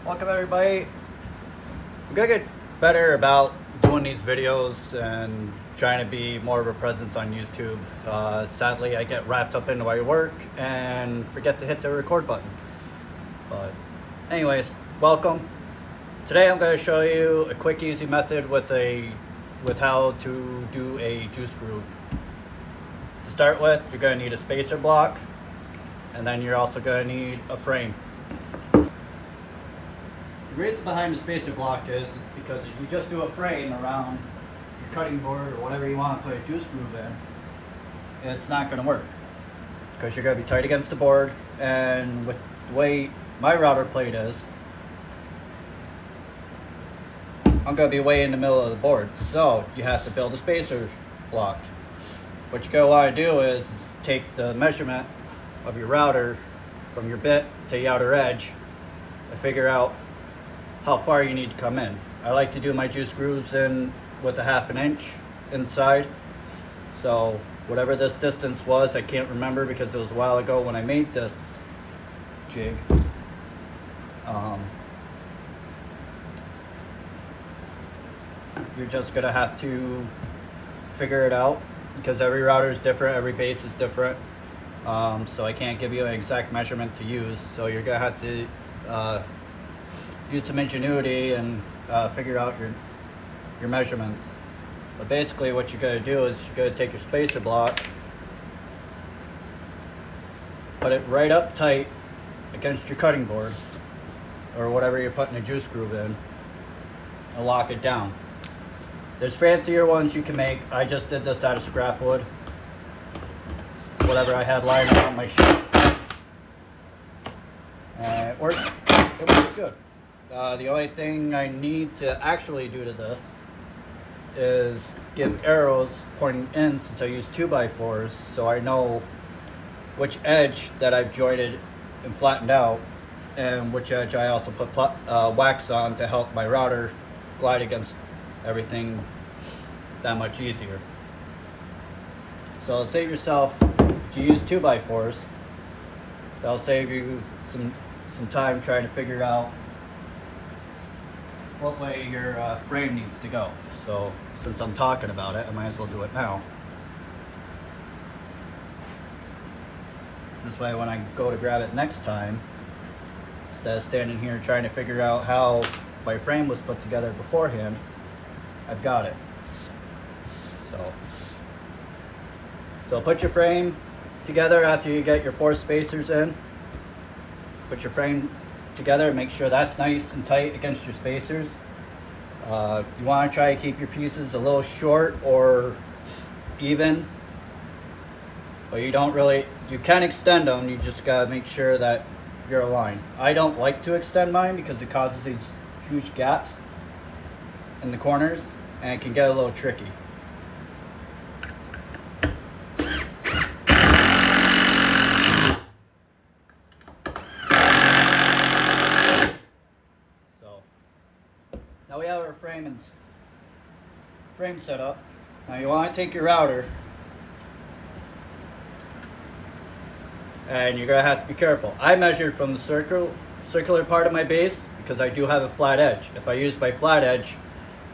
Welcome everybody. I'm gonna get better about doing these videos and trying to be more of a presence on YouTube. Sadly, I get wrapped up into my work and forget to hit the record button. But anyways, welcome. Today I'm going to show you a quick, easy method with how to do a juice groove. To start with, you're going to need a spacer block, and then you're also going to need a frame. The reason behind the spacer block is because if you just do a frame around your cutting board or whatever you want to put a juice groove in, it's not going to work because you're going to be tight against the board, and with the way my router plate is, I'm going to be way in the middle of the board, so you have to build a spacer block. What you're going to want to do is take the measurement of your router from your bit to the outer edge and figure out how far you need to come in. I like to do my juice grooves in with a 1/2 inch inside. So whatever this distance was, I can't remember because it was a while ago when I made this jig. You're just gonna have to figure it out because every router is different, every base is different. So I can't give you an exact measurement to use. So you're gonna have to use some ingenuity and figure out your measurements. But basically what you're going to do is you're going to take your spacer block, put it right up tight against your cutting board or whatever you're putting a juice groove in, and lock it down. There's fancier ones you can make. I just did this out of scrap wood, whatever I had lying around my sheet, and it works good. The only thing I need to actually do to this is give arrows pointing in, since I use 2x4s, so I know which edge that I've jointed and flattened out, and which edge I also put wax on to help my router glide against everything that much easier. So save yourself, if you use 2x4s, that'll save you some time trying to figure out what way your frame needs to go. So since I'm talking about it, I might as well do it now. This way when I go to grab it next time, instead of standing here trying to figure out how my frame was put together beforehand, I've got it. So put your frame together after you get your 4 spacers in. Put your frame together and make sure that's nice and tight against your spacers. You want to try to keep your pieces a little short or even, but you can extend them, you just got to make sure that you're aligned. I don't like to extend mine because it causes these huge gaps in the corners and it can get a little tricky. Now we have our frame set up. Now you want to take your router, and you're going to have to be careful. I measured from the circular part of my base because I do have a flat edge. If I used my flat edge,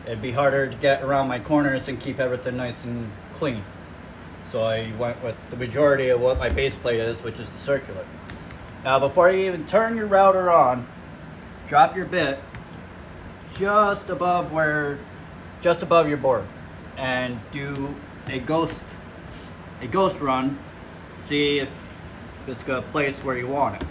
it'd be harder to get around my corners and keep everything nice and clean. So I went with the majority of what my base plate is, which is the circular. Now before you even turn your router on, drop your bit just above your board and do a ghost run, see if it's going to place where you want it.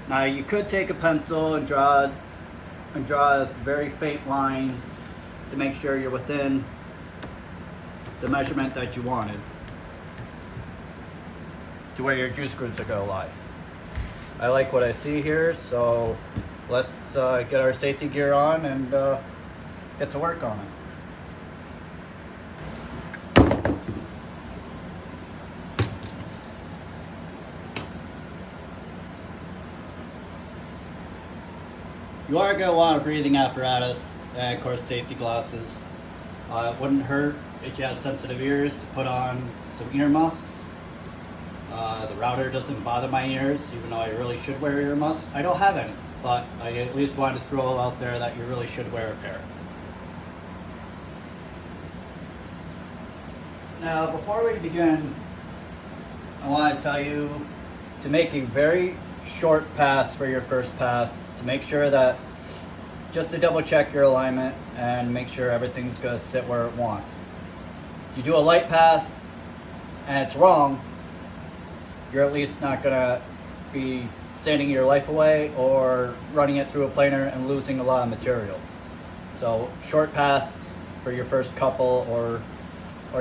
Now you could take a pencil and draw a very faint line to make sure you're within the measurement that you wanted to where your juice grooves are going to lie. I like what I see here, so let's get our safety gear on and get to work on it. You are going to want a breathing apparatus and of course safety glasses. It wouldn't hurt if you have sensitive ears to put on some earmuffs. The router doesn't bother my ears, even though I really should wear earmuffs. I don't have any. but I at least wanted to throw out there that you really should wear a pair. Now, before we begin, I want to tell you to make a very short pass for your first pass, to make sure that, just to double check your alignment and make sure everything's going to sit where it wants. You do a light pass and it's wrong, you're at least not going to be standing your life away or running it through a planer and losing a lot of material. So short pass for your first couple or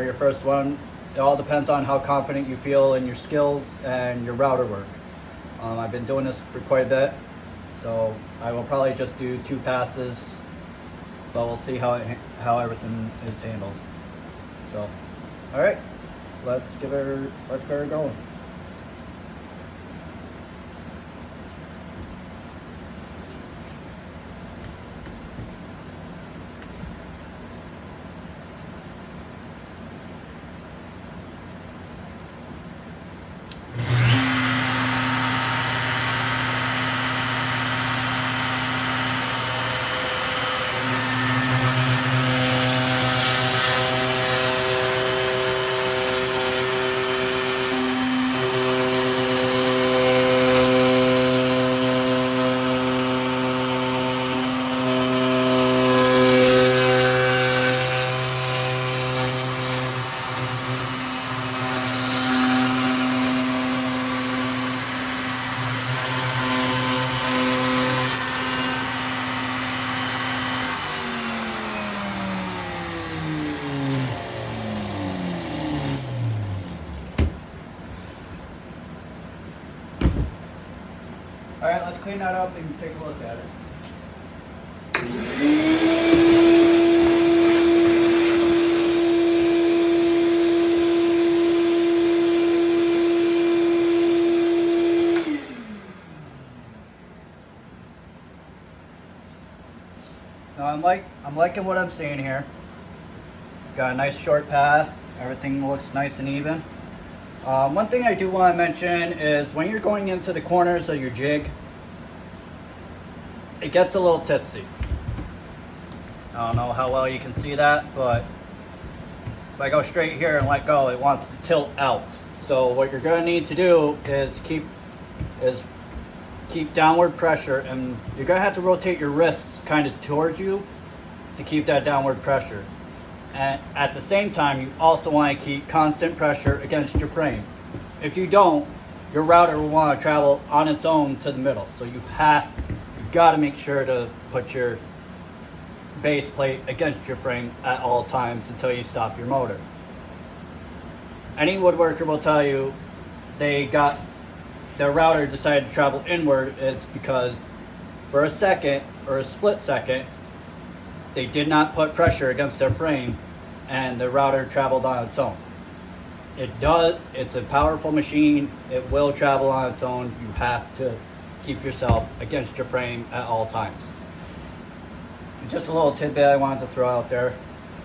your first one. It all depends on how confident you feel in your skills and your router work. I've been doing this for quite a bit, so I will probably just do 2 passes, but we'll see how everything is handled. So, all right, let's get her going. All right, let's clean that up and take a look at it. Now I'm liking what I'm seeing here. Got a nice short pass. Everything looks nice and even. One thing I do want to mention is when you're going into the corners of your jig, it gets a little tipsy. I don't know how well you can see that, but if I go straight here and let go, it wants to tilt out. So what you're going to need to do is keep downward pressure, and you're going to have to rotate your wrists kind of towards you to keep that downward pressure. And at the same time, you also want to keep constant pressure against your frame. If you don't, your router will want to travel on its own to the middle. So you got to make sure to put your base plate against your frame at all times until you stop your motor. Any woodworker will tell you their router decided to travel inward is because for a second or a split second, they did not put pressure against their frame and the router traveled on its own. It's a powerful machine. It will travel on its own. You have to keep yourself against your frame at all times. Just a little tidbit I wanted to throw out there.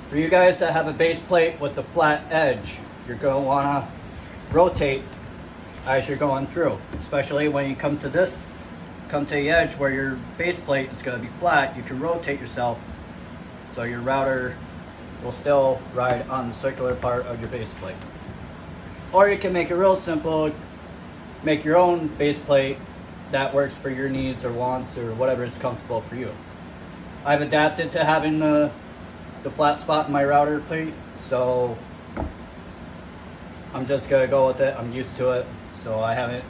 For you guys that have a base plate with the flat edge, you're going to want to rotate as you're going through, especially when you come to the edge where your base plate is going to be flat. You can rotate yourself so your router will still ride on the circular part of your base plate. Or you can make it real simple, make your own base plate that works for your needs or wants or whatever is comfortable for you. I've adapted to having the flat spot in my router plate, so I'm just going to go with it. I'm used to it, so I haven't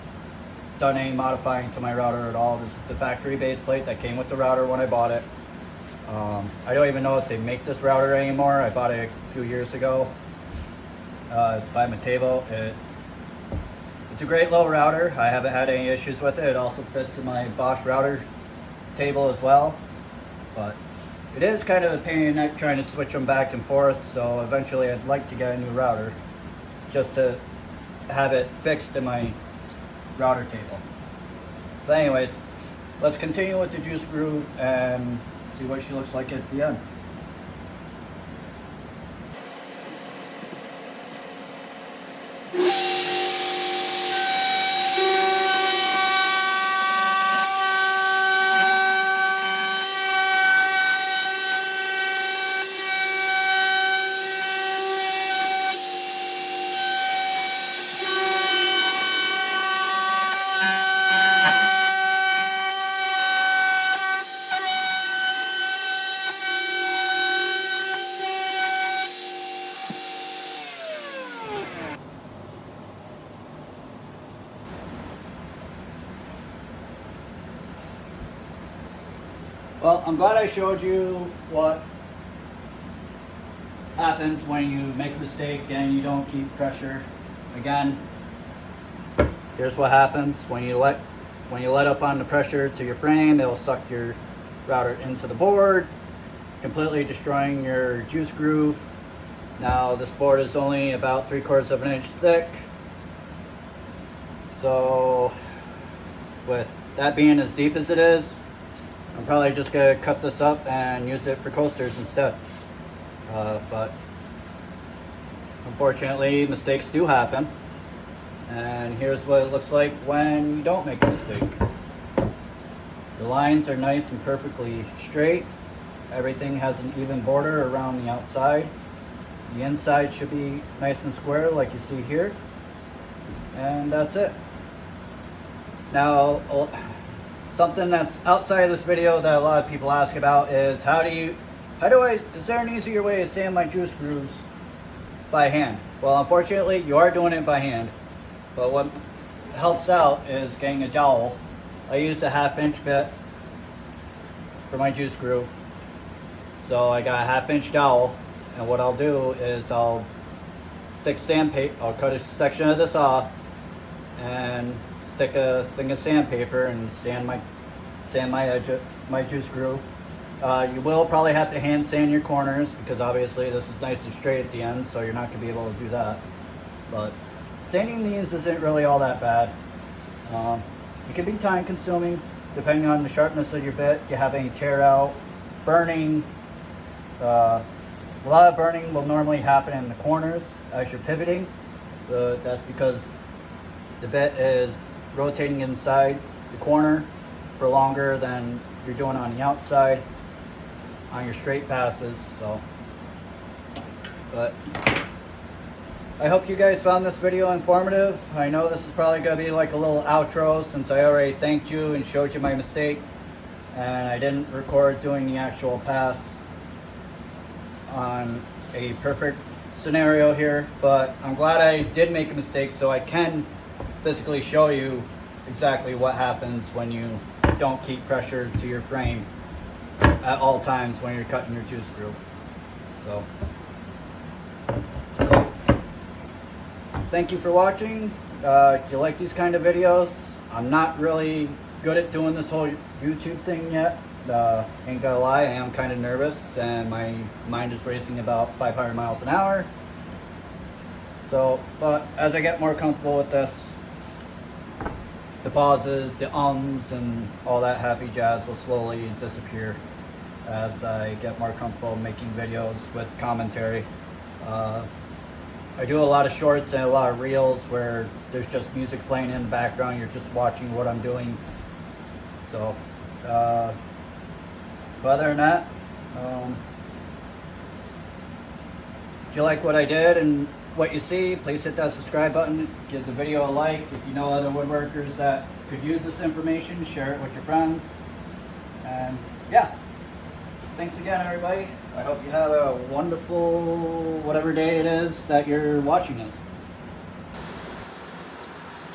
done any modifying to my router at all. This is the factory base plate that came with the router when I bought it. I don't even know if they make this router anymore. I bought it a few years ago. It's by Mateo. It's a great little router. I haven't had any issues with it. It also fits in my Bosch router table as well. But it is kind of a pain in the neck trying to switch them back and forth, so eventually I'd like to get a new router just to have it fixed in my router table. But anyways, let's continue with the juice groove and see what she looks like at the end. Well, I'm glad I showed you what happens when you make a mistake and you don't keep pressure. Again, here's what happens when you let up on the pressure to your frame. It'll suck your router into the board, completely destroying your juice groove. Now this board is only about 3/4 of an inch thick, so with that being as deep as it is, I'm probably just gonna cut this up and use it for coasters instead. But unfortunately, mistakes do happen. And here's what it looks like when you don't make a mistake. The lines are nice and perfectly straight. Everything has an even border around the outside. The inside should be nice and square like you see here. And that's it. Now, something that's outside of this video that a lot of people ask about is is there an easier way to sand my juice grooves by hand? Well, unfortunately, you are doing it by hand. But what helps out is getting a dowel. I used a 1/2 inch bit for my juice groove. So I got a 1/2 inch dowel, and what I'll do is I'll stick sandpaper, I'll cut a section of this off and stick a thing of sandpaper and sand my edge of my juice groove. You will probably have to hand sand your corners because obviously this is nice and straight at the end, so you're not going to be able to do that. But sanding these isn't really all that bad. It can be time consuming depending on the sharpness of your bit. If you have any tear out, burning. A lot of burning will normally happen in the corners as you're pivoting. That's because the bit is rotating inside the corner for longer than you're doing on the outside on your straight passes. So, but I hope you guys found this video informative. I know this is probably going to be like a little outro since I already thanked you and showed you my mistake, and I didn't record doing the actual pass on a perfect scenario here, but I'm glad I did make a mistake so I can physically show you exactly what happens when you don't keep pressure to your frame at all times when you're cutting your juice groove. So thank you for watching. If you like these kind of videos, I'm not really good at doing this whole YouTube thing yet. Ain't gonna lie, I am kind of nervous and my mind is racing about 500 miles an hour. So, but as I get more comfortable with this, the pauses, the ums, and all that happy jazz will slowly disappear as I get more comfortable making videos with commentary. I do a lot of shorts and a lot of reels where there's just music playing in the background. You're just watching what I'm doing. So, but other than that, if you like what I did and what you see, please hit that subscribe button, give the video a like. If you know other woodworkers that could use this information, share it with your friends. And yeah, thanks again everybody. I hope you have a wonderful whatever day it is that you're watching this.